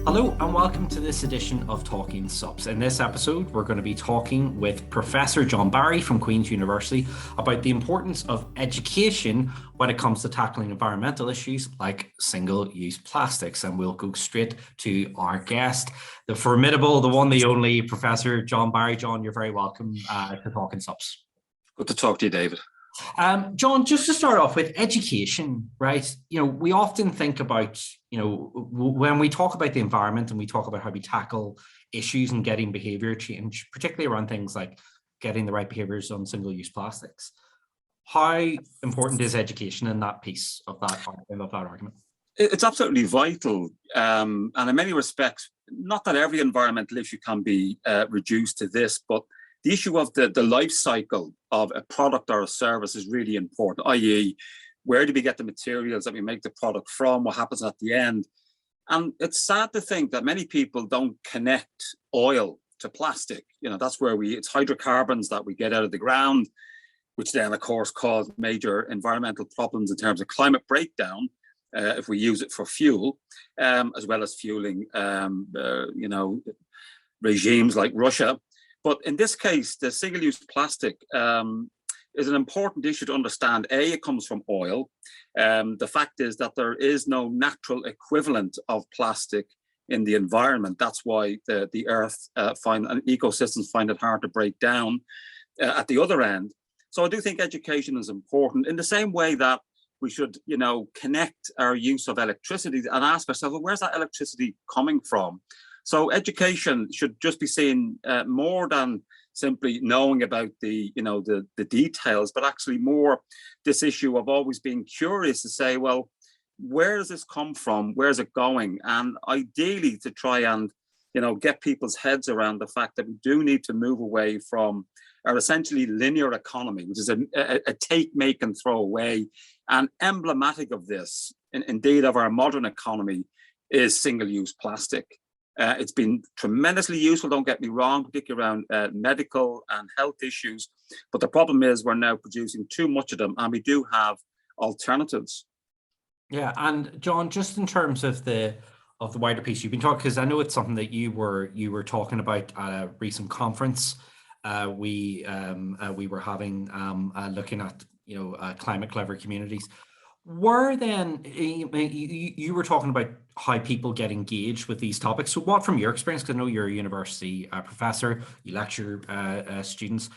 Hello and welcome to this edition of Talking SUPs. In this episode, we're going to be talking with Professor John Barry from Queen's University about the importance of education when it comes to tackling environmental issues like single-use plastics. And we'll go straight to our guest, the formidable, the one, the only Professor John Barry. John, you're very welcome to Talking SUPs. Good to talk to you, David. John, just to start off with education, right? We often think about, when we talk about the environment and we talk about how we tackle issues and getting behavior change, particularly around things like getting the right behaviors on single-use plastics. How important is education in that piece of that argument? It's absolutely vital. And in many respects, not that every environmental issue can be reduced to this, but the issue of the life cycle of a product or a service is really important, i.e., where do we get the materials that we make the product from? What happens at the end? And it's sad to think that many people don't connect oil to plastic. That's where it's hydrocarbons that we get out of the ground, which then, of course, cause major environmental problems in terms of climate breakdown if we use it for fuel, as well as fueling, regimes like Russia. But in this case, the single-use plastic is an important issue to understand. A, it comes from oil. The fact is that there is no natural equivalent of plastic in the environment. That's why the earth and ecosystems find it hard to break down at the other end. So I do think education is important in the same way that we should, connect our use of electricity and ask ourselves, well, where's that electricity coming from? So education should just be seen more than simply knowing about the details, but actually more this issue of always being curious to say, well, where does this come from? Where's it going? And ideally to try and, get people's heads around the fact that we do need to move away from our essentially linear economy, which is a take, make and throw away. And emblematic of this, indeed of our modern economy, is single-use plastic. It's been tremendously useful, don't get me wrong, particularly around medical and health issues. But the problem is we're now producing too much of them, and we do have alternatives. Yeah, and John, just in terms of the wider piece, you've been talking, because I know it's something that you were talking about at a recent conference. We were having looking at climate clever communities. You were talking about how people get engaged with these topics. So what, from your experience, because I know you're a university professor, you lecture students,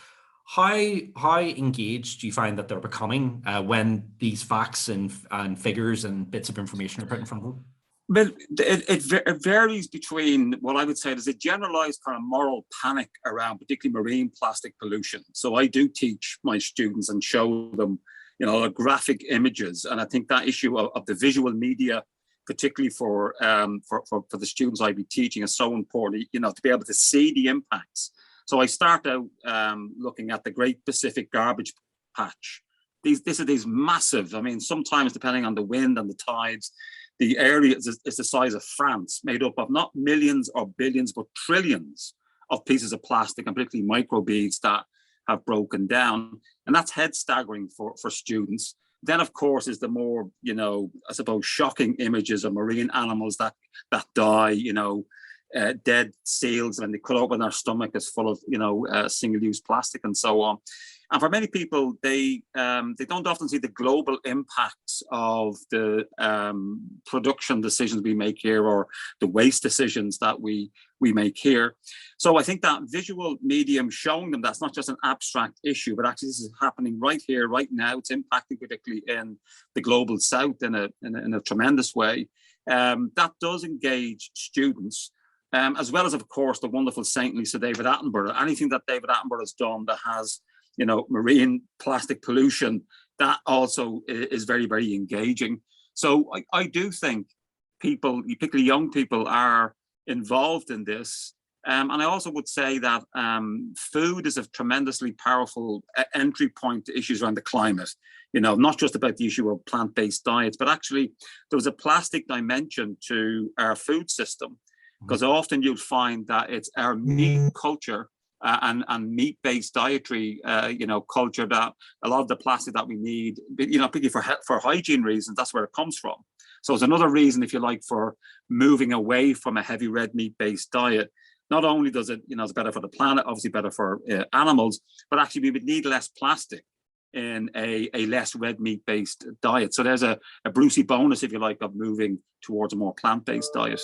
how engaged do you find that they're becoming when these facts and figures and bits of information are put in front of them? But it varies between what I would say is a generalized kind of moral panic around particularly marine plastic pollution. So I do teach my students and show them graphic images. And I think that issue of the visual media, particularly for the students I'd be teaching, is so important, to be able to see the impacts. So I start out looking at the Great Pacific Garbage Patch. These are these massive, sometimes depending on the wind and the tides, the area is the size of France, made up of not millions or billions, but trillions of pieces of plastic, and particularly microbeads that have broken down. And that's head staggering for students. Then, of course, is the more, I suppose, shocking images of marine animals that die, dead seals when they cut open their stomach is full of, single-use plastic and so on. And for many people, they don't often see the global impacts of the production decisions we make here, or the waste decisions that we make here. So I think that visual medium showing them that's not just an abstract issue, but actually this is happening right here, right now. It's impacting particularly in the global south in a tremendous way. That does engage students, as well as, of course, the wonderful saintly Sir David Attenborough. Anything that David Attenborough has done that has marine plastic pollution, that also is very, very engaging. So I do think people, particularly young people, are involved in this. And I also would say that food is a tremendously powerful entry point to issues around the climate. Not just about the issue of plant-based diets, but actually there was a plastic dimension to our food system, because often you'd find that it's our meat culture and meat-based dietary, culture, that a lot of the plastic that we need, particularly for hygiene reasons, that's where it comes from. So it's another reason, if you like, for moving away from a heavy red meat based diet. Not only does it, it's better for the planet, obviously better for animals, but actually we would need less plastic in a less red meat based diet. So there's a Brucey bonus, if you like, of moving towards a more plant based diet.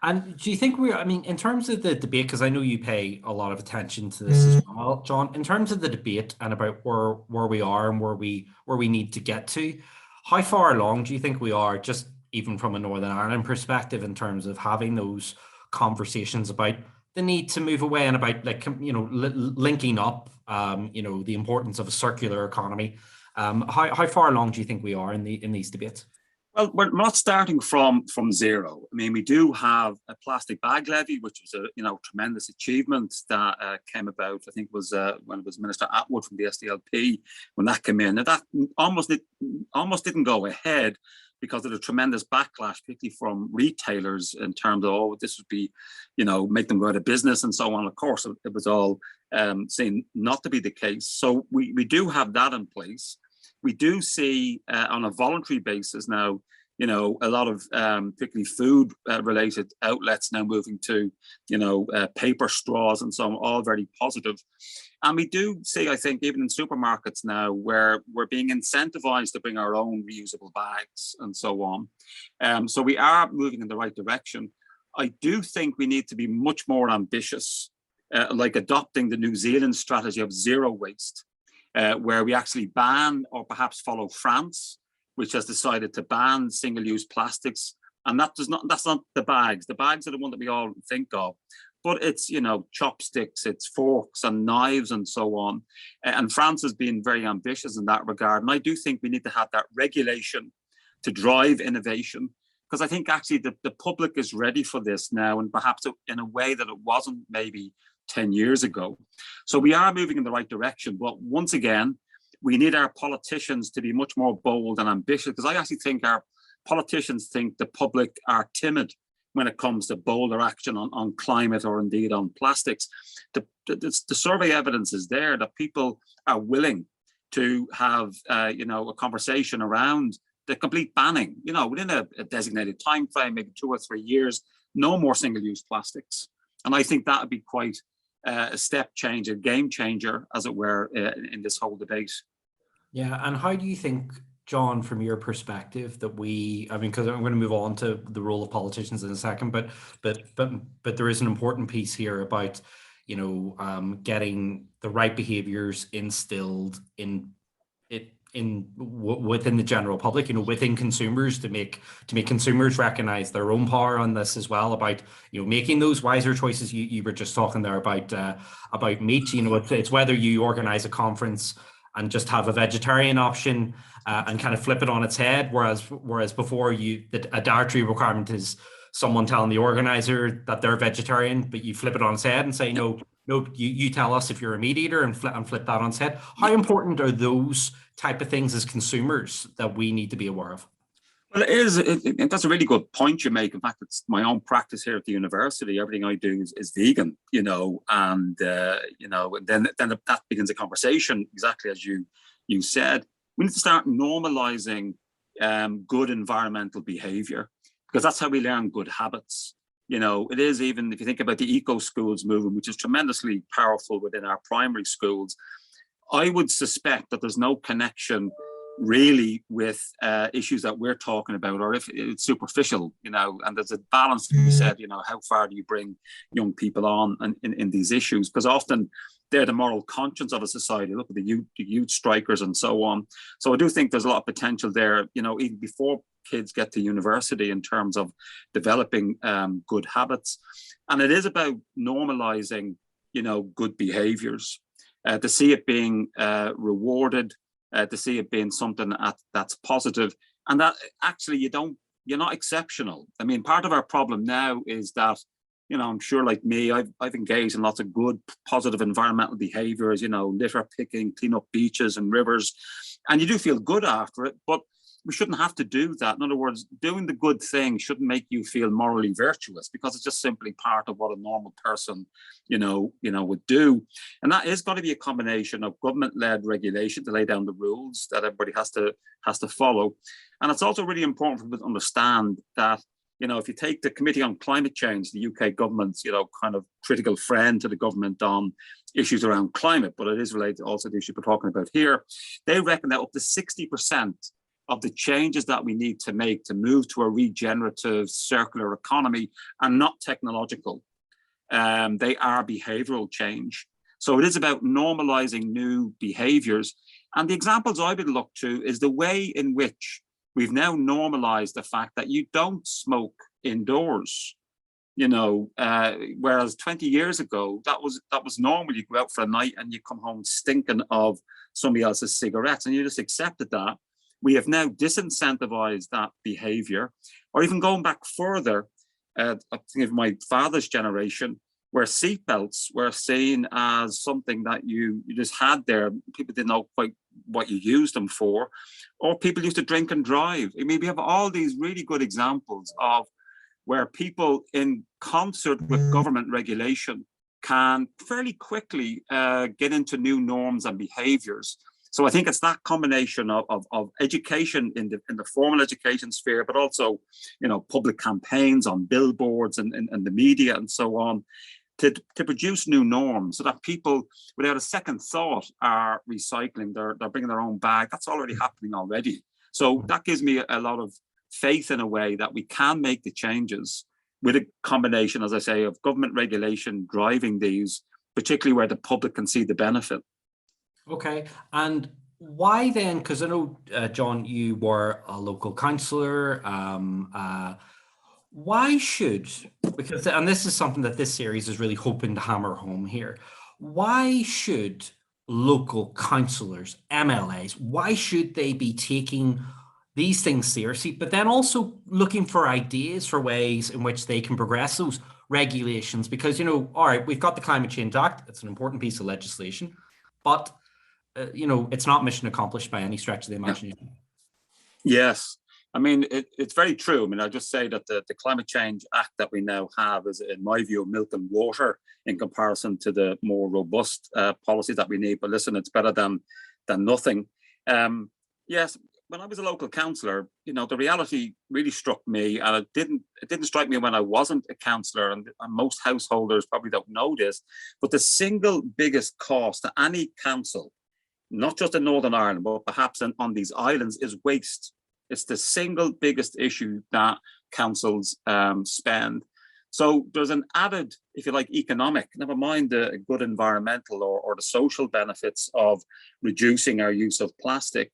And do you think I mean, in terms of the debate, because I know you pay a lot of attention to this as well, John, in terms of the debate and about where we are and where we need to get to, how far along do you think we are, just even from a Northern Ireland perspective, in terms of having those conversations about the need to move away and about linking up, the importance of a circular economy. How far along do you think we are in these debates? Well, we're not starting from zero. I mean, we do have a plastic bag levy, which was a tremendous achievement that came about. I think it was when it was Minister Atwood from the SDLP when that came in. And that almost didn't go ahead because of the tremendous backlash, particularly from retailers in terms of, this would be, make them go out of business and so on. Of course, it was all seen not to be the case. So we do have that in place. We do see on a voluntary basis now, a lot of particularly food related outlets now moving to, paper straws and so on, all very positive. And we do see, I think, even in supermarkets now, where we're being incentivized to bring our own reusable bags and so on. So we are moving in the right direction. I do think we need to be much more ambitious, like adopting the New Zealand strategy of zero waste. Where we actually ban, or perhaps follow France, which has decided to ban single-use plastics. And that's not the bags. The bags are the one that we all think of, but it's, chopsticks, it's forks and knives and so on. And France has been very ambitious in that regard. And I do think we need to have that regulation to drive innovation, because I think actually the public is ready for this now, and perhaps in a way that it wasn't maybe 10 years ago. So we are moving in the right direction. But once again, we need our politicians to be much more bold and ambitious, because I actually think our politicians think the public are timid when it comes to bolder action on climate or indeed on plastics. The survey evidence is there that people are willing to have a conversation around the complete banning, within a designated time frame, maybe 2 or 3 years, no more single-use plastics. And I think that would be quite a step change, a game changer, as it were, in this whole debate. Yeah, and how do you think, John, from your perspective, that because I'm going to move on to the role of politicians in a second, but there is an important piece here about, getting the right behaviors instilled within the general public, within consumers, to make consumers recognize their own power on this as well, about making those wiser choices. You were just talking there about meat. It's whether you organize a conference and just have a vegetarian option and kind of flip it on its head, whereas before a dietary requirement is someone telling the organizer that they're vegetarian, but you flip it on its head and say no, you tell us if you're a meat eater, and flip that on its head. How important are those type of things as consumers that we need to be aware of? Well, that's a really good point you make. In fact, it's my own practice here at the university. Everything I do is vegan, and then that begins a conversation, exactly as you said. We need to start normalizing good environmental behavior, because that's how we learn good habits. It is, even if you think about the eco schools movement, which is tremendously powerful within our primary schools, I would suspect that there's no connection really with issues that we're talking about, or if it's superficial, and there's a balance to be said, how far do you bring young people on in these issues? Because often they're the moral conscience of a society. Look at the youth strikers and so on. So I do think there's a lot of potential there, even before kids get to university, in terms of developing good habits. And it is about normalizing, good behaviors, to see it being rewarded, to see it being something that's positive, and that actually you're not exceptional. I mean, part of our problem now is that, I'm sure, like me, I've engaged in lots of good, positive environmental behaviors, litter picking, clean up beaches and rivers, and you do feel good after it. But we shouldn't have to do that. In other words, doing the good thing shouldn't make you feel morally virtuous, because it's just simply part of what a normal person, would do. And that is got to be a combination of government-led regulation to lay down the rules that everybody has to follow. And it's also really important for people to understand that, if you take the Committee on Climate Change, the UK government's, kind of critical friend to the government on issues around climate, but it is related also to the issue we're talking about here, they reckon that up to 60% of the changes that we need to make to move to a regenerative circular economy are not technological. They are behavioral change. So it is about normalizing new behaviors. And the examples I would look to is the way in which we've now normalized the fact that you don't smoke indoors. Whereas 20 years ago, that was normal. You go out for a night and you come home stinking of somebody else's cigarettes, and you just accepted that. We have now disincentivized that behavior. Or even going back further, I think of my father's generation, where seatbelts were seen as something that you just had there. People didn't know quite what you used them for, or people used to drink and drive. I mean, we have all these really good examples of where people, in concert with government regulation, can fairly quickly get into new norms and behaviors. So I think it's that combination of education in the formal education sphere, but also, public campaigns on billboards and the media and so on, to produce new norms, so that people, without a second thought, are recycling. They're bringing their own bag. That's already happening already. So that gives me a lot of faith, in a way, that we can make the changes with a combination, as I say, of government regulation driving these, particularly where the public can see the benefit. Okay. And why then, because I know, John, you were a local councillor, why should, because, and this is something that this series is really hoping to hammer home here, why should local councillors, MLAs, why should they be taking these things seriously, but then also looking for ideas for ways in which they can progress those regulations? Because, all right, we've got the Climate Change Act. It's an important piece of legislation, but, it's not mission accomplished by any stretch of the imagination. Yes. I mean, it's very true. I mean, I'll just say that the Climate Change Act that we now have is, in my view, milk and water in comparison to the more robust policies that we need. But listen, it's better than nothing. Yes, when I was a local councillor, the reality really struck me, and it didn't strike me when I wasn't a councillor, and most householders probably don't know this, but the single biggest cost to any council, not just in Northern Ireland, but perhaps on these islands, is waste. It's the single biggest issue that councils spend. So there's an added, if you like, economic, never mind the good environmental or the social benefits of reducing our use of plastic.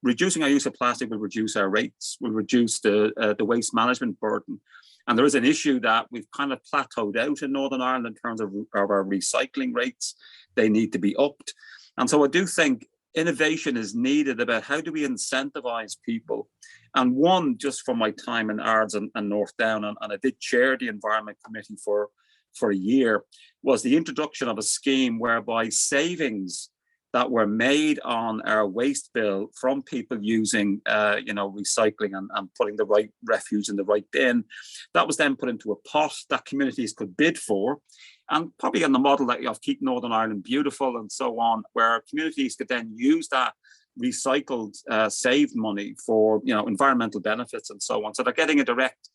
Reducing our use of plastic will reduce our rates, will reduce the waste management burden. And there is an issue that we've kind of plateaued out in Northern Ireland in terms of our recycling rates. They need to be upped. And so I do think innovation is needed about how do we incentivize people. And one, just from my time in Ards and North Down, and I did chair the Environment Committee for a year, was the introduction of a scheme whereby savings that were made on our waste bill from people using, recycling and putting the right refuse in the right bin, that was then put into a pot that communities could bid for. And probably on the model of Keep Northern Ireland Beautiful and so on, where communities could then use that recycled saved money for, environmental benefits and so on. So they're getting a direct,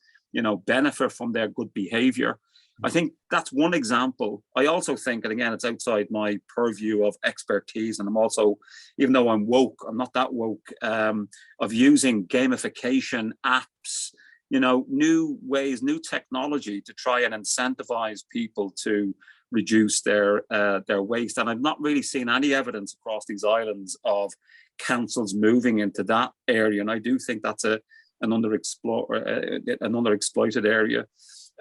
benefit from their good behavior. I think that's one example. I also think, and again, it's outside my purview of expertise, and I'm also, even though I'm woke, I'm not that woke, of using gamification apps, new ways, new technology to try and incentivize people to reduce their waste. And I've not really seen any evidence across these islands of councils moving into that area. And I do think that's an underexploited area.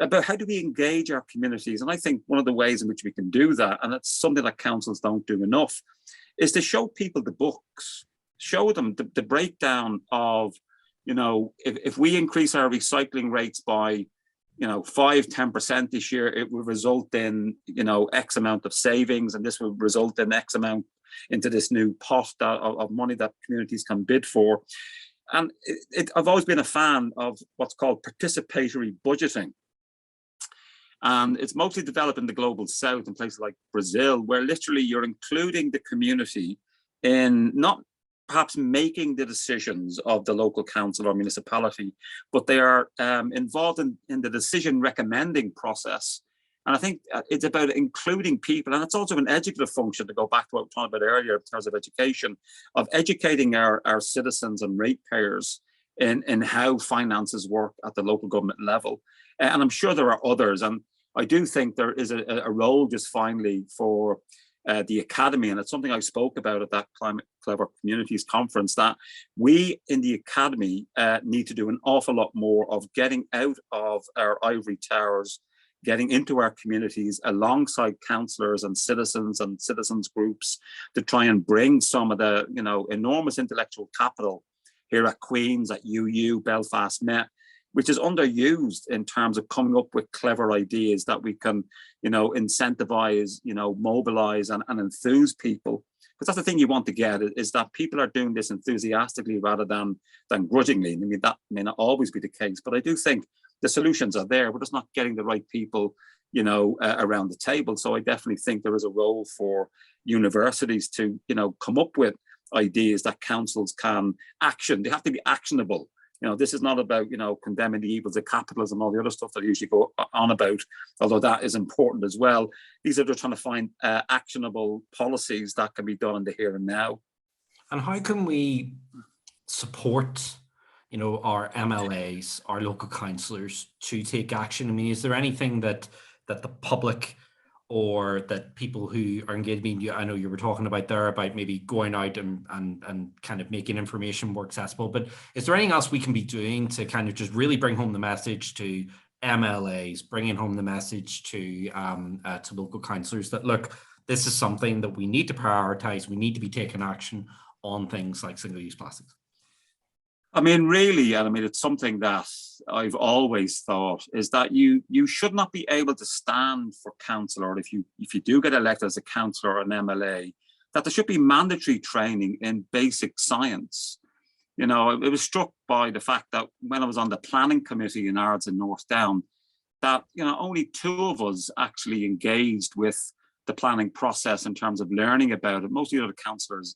About how do we engage our communities? And I think one of the ways in which we can do that, and it's something that councils don't do enough, is to show people the books, show them the breakdown of, if we increase our recycling rates by, 5-10% this year, it will result in, X amount of savings, and this will result in X amount into this new pot of money that communities can bid for. And I've always been a fan of what's called participatory budgeting. And it's mostly developed in the global south, in places like Brazil, where literally you're including the community in not perhaps making the decisions of the local council or municipality, but they are involved in the decision recommending process. And I think it's about including people, and it's also an educative function, to go back to what we talked about earlier in terms of education, of educating our citizens and ratepayers in how finances work at the local government level. And I'm sure there are others. And I do think there is a role, just finally, for the academy, and it's something I spoke about at that Climate Clever Communities conference, that we in the academy need to do an awful lot more of getting out of our ivory towers, getting into our communities alongside councillors and citizens groups, to try and bring some of the enormous intellectual capital here at Queen's, at UU, Belfast, Met, which is underused in terms of coming up with clever ideas that we can, incentivize, mobilize and enthuse people. Because that's the thing you want to get, is that people are doing this enthusiastically rather than grudgingly. I mean, that may not always be the case, but I do think the solutions are there. We're just not getting the right people, around the table. So I definitely think there is a role for universities to, come up with ideas that councils can action. They have to be actionable. This is not about, condemning the evils of capitalism and all the other stuff that I usually go on about, although that is important as well. These are just trying to find actionable policies that can be done in the here and now. And how can we support, our MLAs, our local councillors, to take action? I mean, is there anything that the public or that people who are engaged, I know you were talking about there about maybe going out and kind of making information more accessible, but is there anything else we can be doing to kind of just really bring home the message to MLAs, bringing home the message to local councillors that, look, this is something that we need to prioritise, we need to be taking action on things like single-use plastics? I mean, really, and I mean, it's something that I've always thought, is that you should not be able to stand for council, or if you do get elected as a councillor or an MLA, that there should be mandatory training in basic science. I was struck by the fact that when I was on the planning committee in Ards and North Down, that only 2 of us actually engaged with the planning process in terms of learning about it. Most of the other councillors,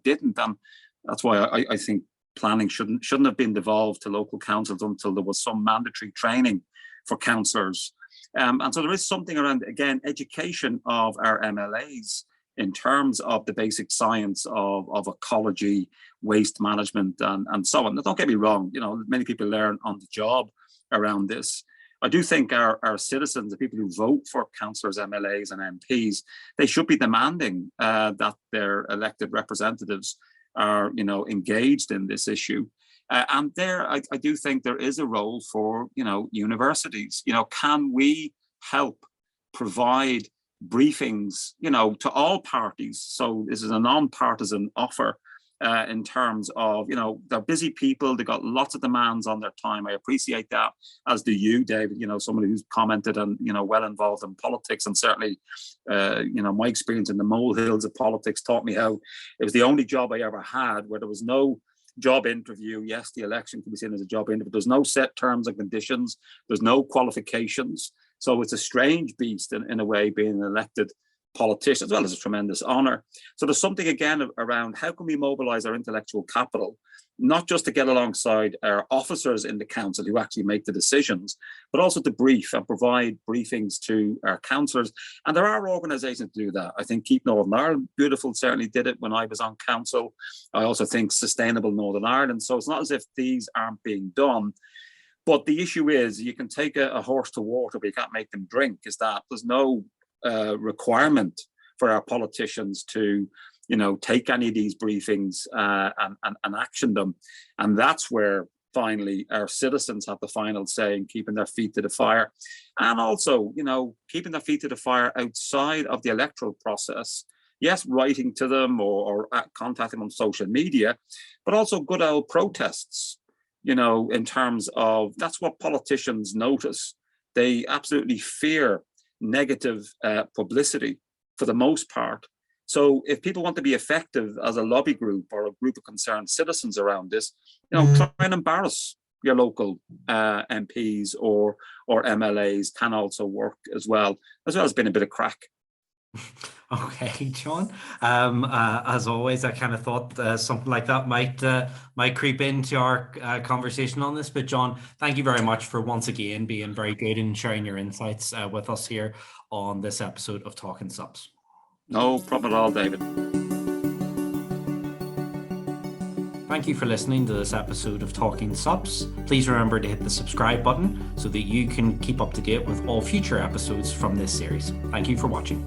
didn't, and that's why I think planning shouldn't have been devolved to local councils until there was some mandatory training for councillors. And so there is something around, again, education of our MLAs in terms of the basic science of ecology, waste management, and so on. Now, don't get me wrong, many people learn on the job around this. I do think our citizens, the people who vote for councillors, MLAs and MPs, they should be demanding that their elected representatives are engaged in this issue. And there, I do think there is a role for, universities. Can we help provide briefings, to all parties? So this is a non-partisan offer in terms of, they're busy people, they've got lots of demands on their time. I appreciate that, as do you, David, somebody who's commented and, well involved in politics. And certainly, my experience in the molehills of politics taught me how it was the only job I ever had where there was no job interview. Yes, the election can be seen as a job interview, but there's no set terms and conditions, there's no qualifications. So it's a strange beast in a way, being an elected politician, as well as a tremendous honour. So there's something, again, around how can we mobilise our intellectual capital, not just to get alongside our officers in the council who actually make the decisions, but also to brief and provide briefings to our councillors. And there are organisations to do that. I think Keep Northern Ireland Beautiful certainly did it when I was on council. I also think Sustainable Northern Ireland. So it's not as if these aren't being done. But the issue is, you can take a horse to water, but you can't make them drink, is that there's no requirement for our politicians to, take any of these briefings and action them. And that's where, finally, our citizens have the final say in keeping their feet to the fire. And also, keeping their feet to the fire outside of the electoral process. Yes, writing to them or contacting them on social media, but also good old protests, in terms of, that's what politicians notice. They absolutely fear negative publicity for the most part. So if people want to be effective as a lobby group or a group of concerned citizens around this, try and embarrass your local MPs or MLAs can also work as well as being a bit of crack. Okay, John. As always, I kind of thought something like that might creep into our conversation on this. But John, thank you very much for once again being very good and sharing your insights with us here on this episode of Talking SUPs. No problem at all, David. Thank you for listening to this episode of Talking SUPs. Please remember to hit the subscribe button so that you can keep up to date with all future episodes from this series. Thank you for watching.